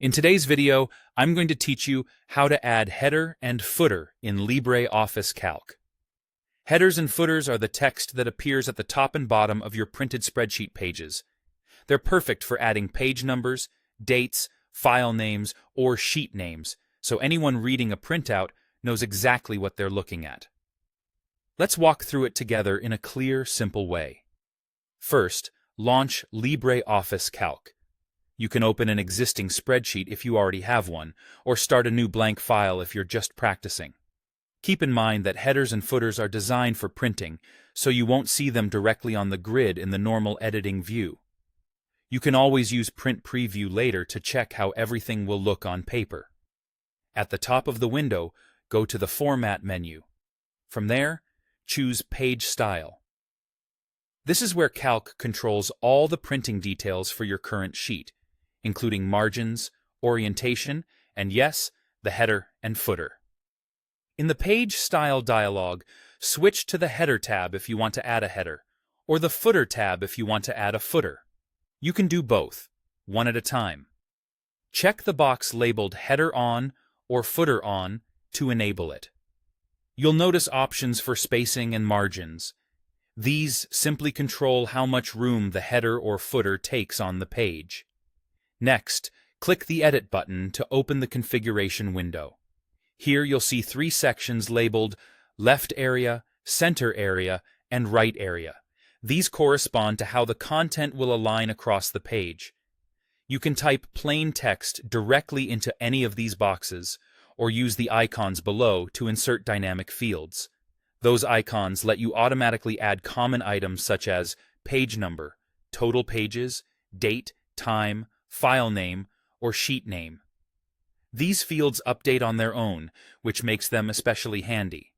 In today's video, I'm going to teach you how to add header and footer in LibreOffice Calc. Headers and footers are the text that appears at the top and bottom of your printed spreadsheet pages. They're perfect for adding page numbers, dates, file names, or sheet names, so anyone reading a printout knows exactly what they're looking at. Let's walk through it together in a clear, simple way. First, launch LibreOffice Calc. You can open an existing spreadsheet if you already have one, or start a new blank file if you're just practicing. Keep in mind that headers and footers are designed for printing, so you won't see them directly on the grid in the normal editing view. You can always use Print Preview later to check how everything will look on paper. At the top of the window, go to the Format menu. From there, choose Page Style. This is where Calc controls all the printing details for your current sheet, including margins, orientation, and yes, the header and footer. In the Page Style dialog, switch to the Header tab if you want to add a header, or the Footer tab if you want to add a footer. You can do both, one at a time. Check the box labeled Header On or Footer On to enable it. You'll notice options for spacing and margins. These simply control how much room the header or footer takes on the page. Next, click the Edit button to open the configuration window. Here you'll see three sections labeled Left Area, Center Area, and Right Area. These correspond to how the content will align across the page. You can type plain text directly into any of these boxes, or use the icons below to insert dynamic fields. Those icons let you automatically add common items such as page number, total pages, date, time, file name, or sheet name. These fields update on their own, which makes them especially handy.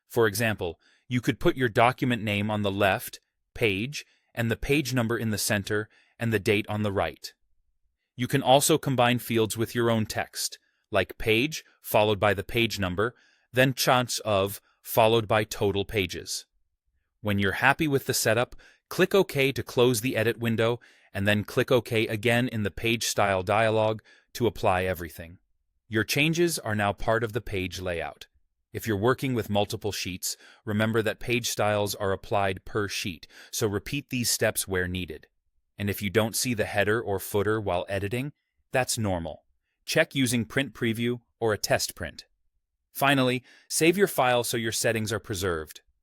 For example, you could put your document name on the left, page, and the page number in the center, and the date on the right. You can also combine fields with your own text, like page followed by the page number, then chunks of followed by total pages. When you're happy with the setup, click OK to close the edit window, and then click OK again in the Page Style dialog to apply everything. Your changes are now part of the page layout. If you're working with multiple sheets, remember that page styles are applied per sheet, so repeat these steps where needed. And if you don't see the header or footer while editing, that's normal. Check using Print Preview or a test print. Finally, save your file so your settings are preserved.